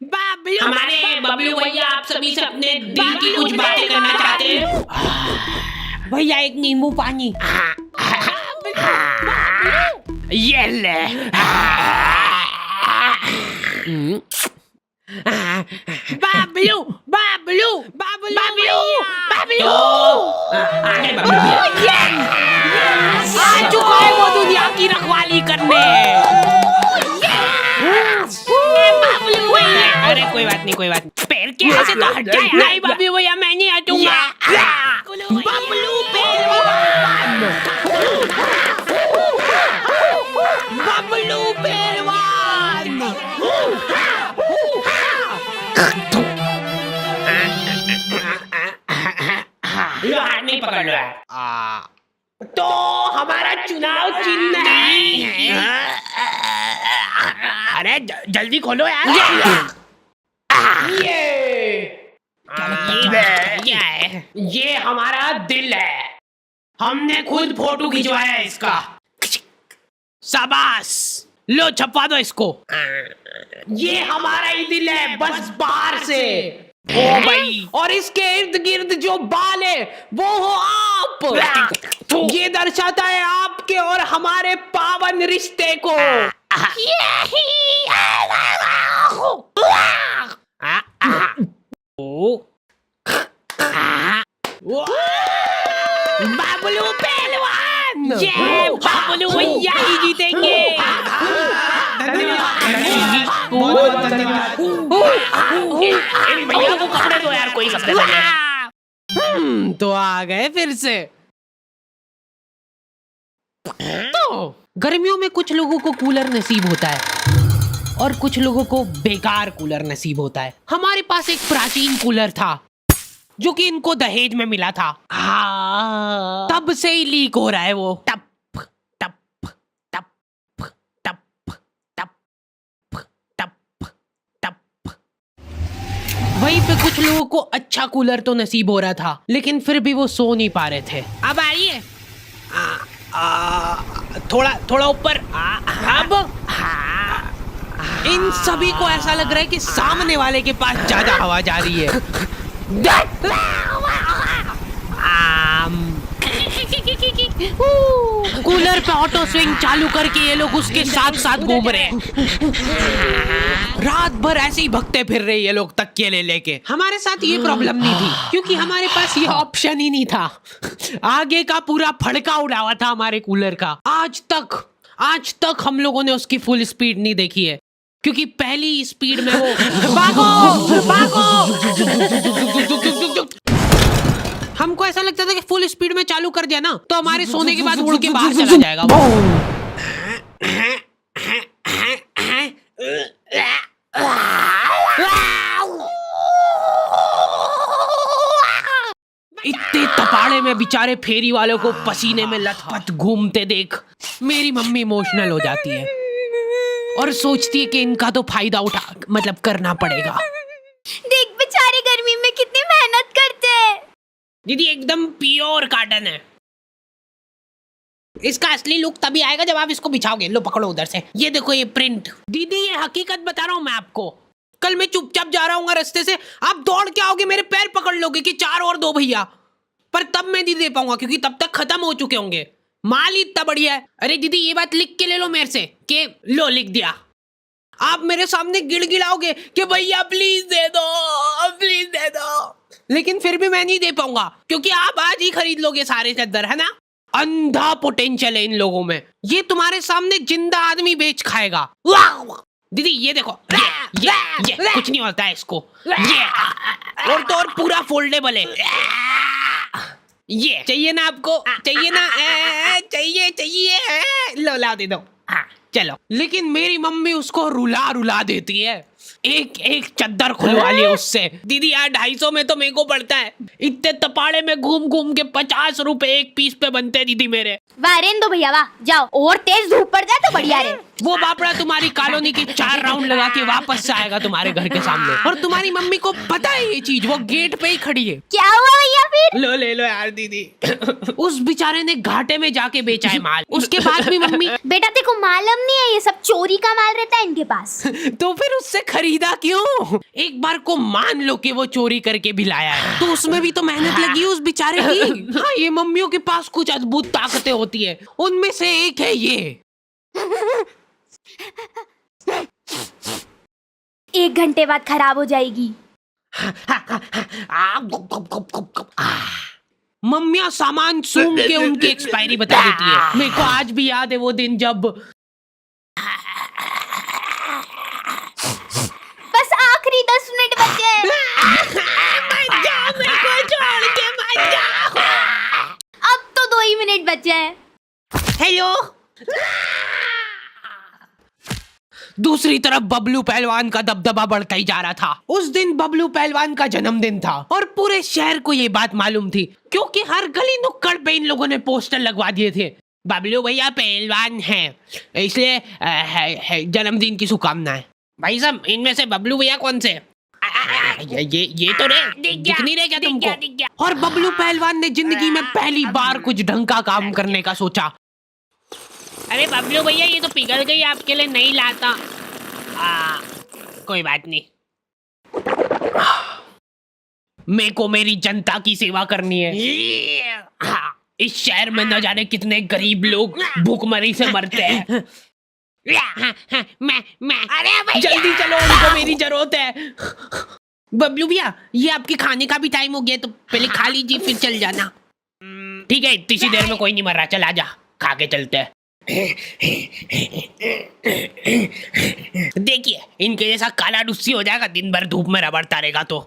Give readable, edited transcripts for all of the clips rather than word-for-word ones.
बाबलू, हमारे बबलू भैया आप सभी से अपने दिल की कुछ बातें करना चाहते हैं। भैया एक नींबू पानी। ये ले। बाबलू बाबलू बाबलू बबलू, बबलू आगे बबलू भैया। आ चुका है वो दुनिया की रखवाली करने। बाबलू भैया, अरे कोई बात नहीं, कोई बात नहीं। पैर के ऐसे तो हट जाए। नहीं बाबलू भैया, मैं नहीं हटूंगा। बबलू पहलवान, बबलू पहलवान। लो हाथ नहीं पकड़ लो यार। तो हमारा चुनाव चिन्ह है। अरे जल्दी खोलो यार। क्या है? ये हमारा दिल है, हमने खुद फोटो खिंचवाया है इसका। शाबाश, लो छपवा दो इसको। ये हमारा ही दिल है, बस बाहर से। ओ भाई, और इसके इर्द गिर्द जो बाल है वो हो आप। ये दर्शाता है आपके और हमारे पावन रिश्ते को। बाबलू पहलवान, ये बाबलू भैया ही जीतेंगे। इन भैया को कपड़े दो यार, कोई कपड़े दो। तो आ गए फिर से। तो गर्मियों में कुछ लोगों को कूलर नसीब होता है और कुछ लोगों को बेकार कूलर नसीब होता है। हमारे पास एक प्राचीन कूलर था जो कि इनको दहेज में मिला था। तब से ही लीक हो रहा है वो। टप टप टप टप टप टप टप। वहीं पे कुछ लोगों को अच्छा कूलर तो नसीब हो रहा था, लेकिन फिर भी वो सो नहीं पा रहे थे। अब आइए, थोड़ा थोड़ा ऊपर। अब इन सभी को ऐसा लग रहा है कि सामने वाले के पास ज्यादा हवा जा रही है। कूलर पे ऑटो स्विंग चालू करके ये लोग उसके साथ साथ घूम रहे हैं। रात भर ऐसे ही भगते फिर रहे ये लोग तकिए ले लेके। हमारे साथ ये प्रॉब्लम नहीं थी क्योंकि हमारे पास ये ऑप्शन ही नहीं था। आगे का पूरा फड़का उड़ा हुआ था हमारे कूलर का। आज तक हम लोगों ने उसकी फुल स्पीड नहीं देखी है क्योंकि पहली स्पीड में वो भागो। हमको ऐसा लगता था कि फुल स्पीड में चालू कर दिया ना तो हमारे सोने के बाद उड़ के बाहर चला जाएगा वो। इतने तपाड़े में बेचारे फेरी वालों को पसीने में लथपथ घूमते देख मेरी मम्मी इमोशनल हो जाती है और सोचती है कि इनका तो फायदा करना पड़ेगा। देख बेचारे गर्मी में कितनी मेहनत करते हैं। दीदी एकदम प्योर कॉटन है। इसका असली लुक तभी आएगा जब आप इसको बिछाओगे। लो पकड़ो उधर से, ये देखो ये प्रिंट। दीदी ये हकीकत बता रहा हूँ मैं आपको। कल मैं चुपचाप जा रहा हूँ रास्ते से, आप दौड़ के आओगे मेरे पैर पकड़ लोगे कि 4 और 2 भैया, पर तब मैं नहीं दे पाऊंगा क्योंकि तब तक खत्म हो चुके होंगे। माल ही इतना बढ़िया है। अरे दीदी ये बात लिख के ले लो मेरे से कि लो लिख दिया। आप मेरे सामने गिड़गिड़ाओगे कि भैया प्लीज दे दो, लेकिन फिर भी मैं नहीं दे पाऊंगा क्योंकि आप आज ही खरीद लोगे सारे चद्दर, है ना। अंधा पोटेंशियल है इन लोगों में। ये तुम्हारे सामने जिंदा आदमी बेच खाएगा। दीदी ये देखो, ये कुछ नहीं होता है इसको। ये और तो और पूरा फोल्डेबल है। ये चाहिए ना आपको? चाहिए ना? चाहिए। लो ला दे दो। चलो। लेकिन मेरी मम्मी उसको रुला देती है। एक चद्दर खुलवा लिया उससे। दीदी यार 250 में तो मेरे को पड़ता है। इतने तपाड़े में घूम के 50 रुपए एक पीस पे बनते हैं दीदी मेरे। वाह रेन दो भैया वाह, जाओ और तेज धूप पड़ जाए तो बढ़िया रहे। वो बापड़ा तुम्हारी कॉलोनी की 4 राउंड लगा के वापस से आएगा तुम्हारे घर के सामने। और तुम्हारी मम्मी को पता है ये चीज, वो गेट पे ही खड़ी है। क्या हुआ भैया फिर? लो ले लो यार दीदी। उस बेचारे ने घाटे में जाके बेचा है माल। उसके बाद भी मम्मी बेटा तेरे को मालूम नहीं है ये सब चोरी का माल रहता है इनके पास। तो फिर उससे खरीदा क्यों? एक बार को मान लो कि वो चोरी करके भी लाया है, तो उसमें भी तो मेहनत लगी है उस बेचारे की। हाँ, ये मम्मियों के पास कुछ अद्भुत ताकतें होती है, उनमें से एक है ये। 1 घंटे बाद खराब हो जाएगी। मम्मियाँ सामान सूंघ के उनकी एक्सपायरी बता देती है। मेरे को आज भी याद है वो दिन जब बस आखिरी 10 मिनट बचे हैं। अब तो 2 ही मिनट बचे हैं। हेलो। दूसरी तरफ बबलू पहलवान का दबदबा बढ़ता ही जा रहा था। उस दिन बबलू पहलवान का जन्मदिन था और पूरे शहर को ये बात मालूम थी, क्योंकि हर गली नुक्कड़ पे इन लोगों ने पोस्टर लगवा दिए थे, बबलू भैया पहलवान हैं, इसलिए जन्मदिन की शुभकामनाएं। भाई साहब, इनमें से बबलू भैया कौन से? ये तो दिख नहीं रहे क्या तुमको? और बबलू पहलवान ने जिंदगी में पहली बार कुछ ढंग का काम करने का सोचा। अरे बबलू भैया, ये तो पिघल गई, आपके लिए नहीं लाता। कोई बात नहीं। मेरे को मेरी जनता की सेवा करनी है। इस शहर में न जाने कितने गरीब लोग भूखमरी से मरते हैं। मैं अरे भैया, जल्दी चलो, उनको मेरी जरूरत है। बबलू भैया, ये आपके खाने का भी टाइम हो गया, तो पहले खा लीजिए फिर चल जाना। ठीक है, इतनी देर में कोई नहीं मर रहा, चल आजा, खा के चलते हैं। देखिए, इनके जैसा काला डुस्सी हो जाएगा, दिन भर धूप में रबड़ता रहेगा। तो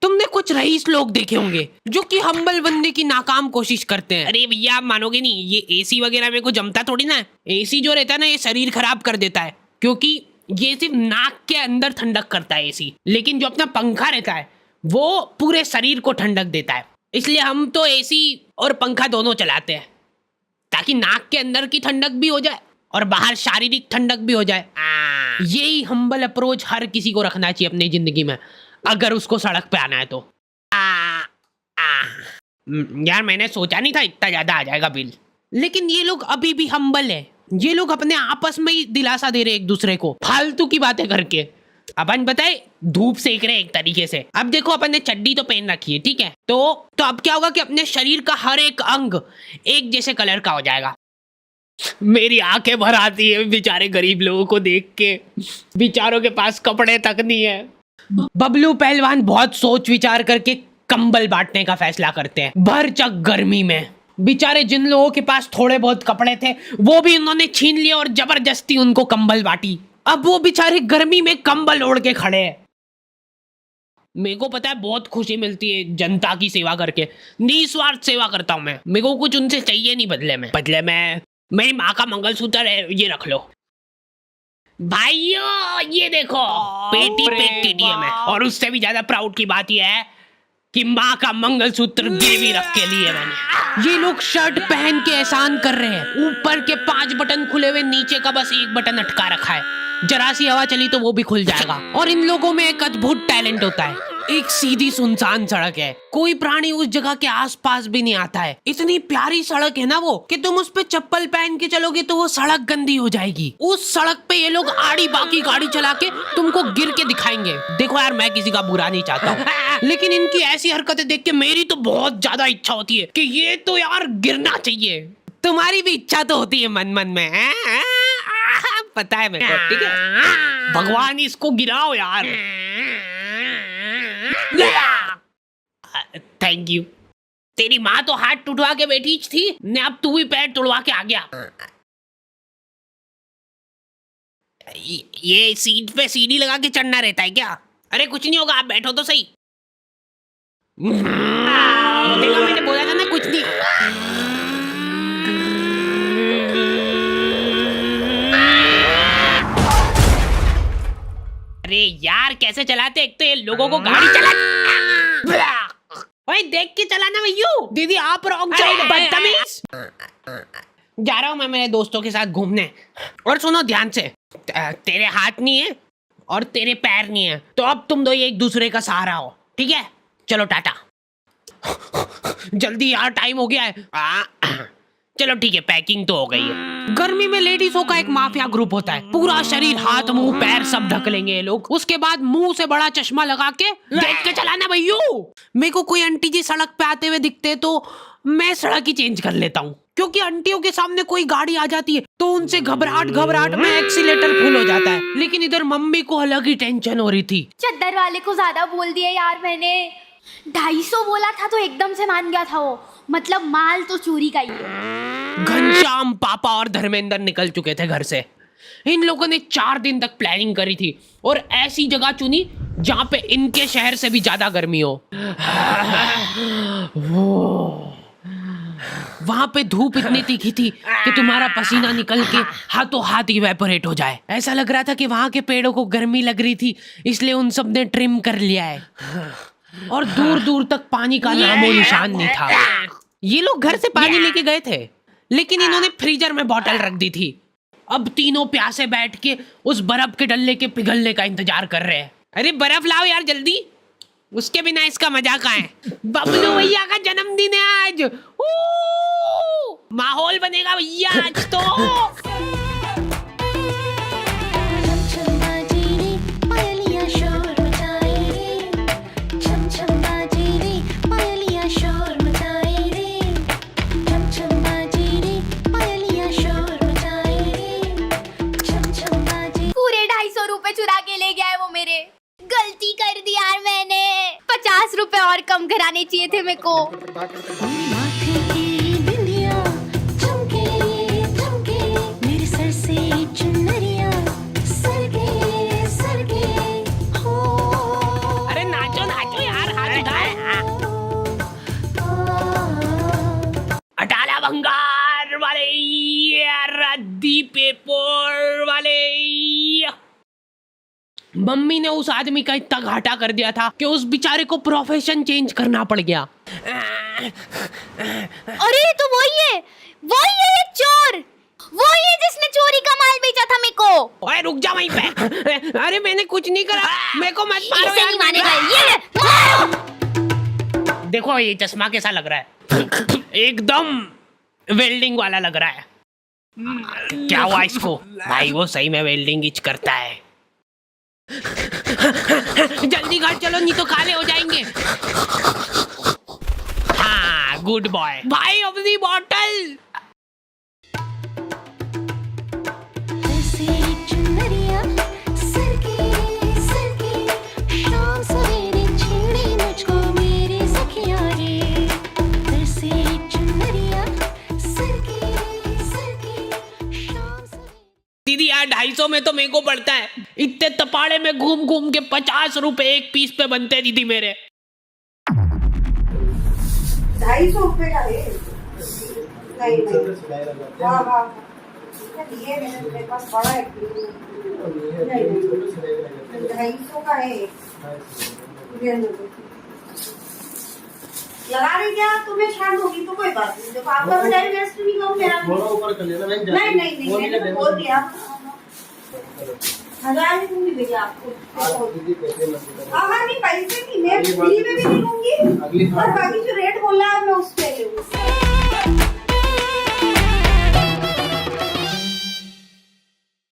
तुमने कुछ रईस लोग देखे होंगे जो कि हम्बल बनने की नाकाम कोशिश करते हैं। अरे भैया, आप मानोगे नहीं, ये एसी वगैरह में को जमता थोड़ी ना है। एसी जो रहता है ना, ये शरीर खराब कर देता है, क्योंकि ये सिर्फ नाक के अंदर ठंडक करता है एसी, लेकिन जो अपना पंखा रहता है वो पूरे शरीर को ठंडक देता है। इसलिए हम तो एसी और पंखा दोनों चलाते हैं, ताकि नाक के अंदर की ठंडक भी हो जाए और बाहर शारीरिक ठंडक भी हो जाए। यही हम्बल अप्रोच हर किसी को रखना चाहिए अपनी जिंदगी में, अगर उसको सड़क पे आना है तो। यार, मैंने सोचा नहीं था इतना ज्यादा आ जाएगा बिल। लेकिन ये लोग अभी भी हम्बल है, ये लोग अपने आपस में ही दिलासा दे रहे एक दूसरे को फालतू की बातें करके। अपन बताए धूप सेक रहे एक तरीके से। अब देखो, अपन ने चड्डी तो पहन रखी है, ठीक है, तो अब क्या होगा कि अपने शरीर का हर एक अंग एक जैसे कलर का हो जाएगा। मेरी आंखें भर आती है बेचारे गरीब लोगों को देख के, बेचारों के पास कपड़े तक नहीं है। बबलू पहलवान बहुत सोच विचार करके कंबल बांटने का फैसला करते हैं भरचक गर्मी में। बेचारे जिन लोगों के पास थोड़े बहुत कपड़े थे वो भी उन्होंने छीन लिए और जबरदस्ती उनको कंबल बांटी। अब वो बेचारे गर्मी में कंबल ओढ़ के खड़े हैं। मेरे को पता है बहुत खुशी मिलती है जनता की सेवा करके, निस्वार्थ सेवा करता हूँ मैं। मेरे को कुछ उनसे चाहिए नहीं बदले में मेरी माँ का मंगलसूत्र है, ये रख लो भाइयों। ये देखो, पेटी पे केटीएम है, और उससे भी ज्यादा प्राउड की बात यह है कि माँ का मंगलसूत्र गिरवी रख के लिए मैंने। ये लोग शर्ट पहन के एहसान कर रहे हैं, ऊपर के 5 बटन खुले हुए, नीचे का बस 1 बटन अटका रखा है। जरा सी हवा चली तो वो भी खुल जाएगा। और इन लोगों में एक अद्भुत टैलेंट होता है। एक सीधी सुनसान सड़क है, कोई प्राणी उस जगह के आसपास भी नहीं आता है। इतनी प्यारी सड़क है ना वो, कि तुम उस पे चप्पल पहन के चलोगे तो वो सड़क गंदी हो जाएगी। उस सड़क पे ये लोग आड़ी बाकी गाड़ी चला के तुमको गिर के दिखाएंगे। देखो यार, मैं किसी का बुरा नहीं चाहता हूँ, लेकिन इनकी ऐसी हरकतें देख के मेरी तो बहुत ज्यादा इच्छा होती है कि ये तो यार गिरना चाहिए। तुम्हारी भी इच्छा तो होती है मन मन में, पता है मेरे को, ठीक है। भगवान इसको गिराओ यार। Thank you. तेरी माँ तो हाथ टूटवा के बैठी थी ने, अब तू भी पैर तोड़वा के आ गया। ये सीट पे सीढ़ी लगा के चढ़ना रहता है क्या? अरे कुछ नहीं होगा, आप बैठो तो सही। देखा, मैंने बोला था ना कुछ नहीं। अरे यार, कैसे चलाते? एक तो ये लोगों को गाड़ी चला। ओए, देख के चलाना भैया। दीदी आप रॉन्ग साइड, बदतमीज। जा रहा हूँ मैं मेरे दोस्तों के साथ घूमने। और सुनो ध्यान से, तेरे हाथ नहीं है और तेरे पैर नहीं है, तो अब तुम दो एक दूसरे का सहारा हो, ठीक है? चलो टाटा। जल्दी यार, टाइम हो गया है। चलो ठीक है, पैकिंग तो हो गई है। गर्मी में लेडीजों का एक माफिया ग्रुप होता है, पूरा शरीर, हाथ, मुंह, पैर सब ढक लेंगे ये लोग। उसके बाद मुंह से बड़ा चश्मा लगा के देख के चलाना भैया। मेरे को कोई आंटी जी सड़क पे आते हुए दिखते तो मैं सड़क ही चेंज कर लेता हूँ, क्योंकि आंटियों के सामने कोई गाड़ी आ जाती है तो उनसे घबराहट में एक्सीलेटर फुल हो जाता है। लेकिन इधर मम्मी को अलग ही टेंशन हो रही थी। चद्दर वाले को ज्यादा बोल दिया यार मैंने। 250 बोला था तो एकदम से मान गया था वो। मतलब माल तो चोरी का ही है। घनश्याम, पापा और धर्मेंद्र निकल चुके थे घर से। इन लोगों ने 4 दिन तक प्लानिंग करी थी और ऐसी जगह चुनी जहां पे इनके शहर से भी ज्यादा गर्मी हो। वहां पे धूप इतनी तीखी थी कि तुम्हारा पसीना निकल के हाथों हाथ इवेपोरेट हो जाए। ऐसा लग रहा था कि वहां के पेड़ों को गर्मी लग रही थी, इसलिए उन सब ने ट्रिम कर लिया है और दूर दूर तक पानी का नामो निशान नहीं था। ये लोग घर से पानी लेके गए थे, लेकिन इन्होंने फ्रीजर में बोतल रख दी थी। अब तीनों प्यासे बैठ के उस बर्फ के डल्ले के पिघलने का इंतजार कर रहे हैं। अरे बर्फ लाओ यार जल्दी, उसके बिना इसका मजा कहाँ है। बबलू भैया का जन्मदिन है आज। माहौल बनेगा भैया आज तो। पूरे 250 रुपए चुरा के ले गया है वो मेरे। गलती कर दी यार मैंने। 50 रुपए और कम कराने चाहिए थे मेरे को। अरे नाचो नाचो यार, हाथ उठाए। अटाला भंगार वाले, रद्दी पेपर वाले। मम्मी ने उस आदमी का इतना घाटा कर दिया था कि उस बेचारे को प्रोफेशन चेंज करना पड़ गया। अरे तो वही है ये चोर। वही है जिसने चोरी का माल बेचा था मेरे को। ओए रुक जा वहीं पे। अरे मैंने कुछ नहीं करा, मेरे को मत मारो ऐसे यार। नहीं मानेगा ये ले, मारो। देखो ये चश्मा कैसा लग रहा है, एकदम वेल्डिंग वाला लग रहा है। क्या हुआ इसको? भाई वो सही में वेल्डिंग इच करता है। जल्दी घर चलो नहीं तो काले हो जाएंगे। हाँ गुड बॉय। भाई अपनी बॉटल। दीदी यार 250 में तो मेरे को पड़ता है। इतने तपाड़े में घूम घूम के 50 रुपए एक पीस पे बनते दीदी मेरे। 250 रुपए का है। नहीं हाँ ये मेरे पास बड़ा है। 250 का है। लगा रही क्या? तुम्हें छान होगी तो कोई बात नहीं। देखो आपका भी टाइम वेस्ट नहीं करूँ मेरा। ऊपर कर लेना। नहीं मैंने तो बोल दिया। 1000 नहीं दूंगी भैया आपको। हाँ नहीं पैसे नहीं, मैं फ्री में भी नहीं दूंगी और बाकी जो रेट बोला है मैं उस पे लूंगी।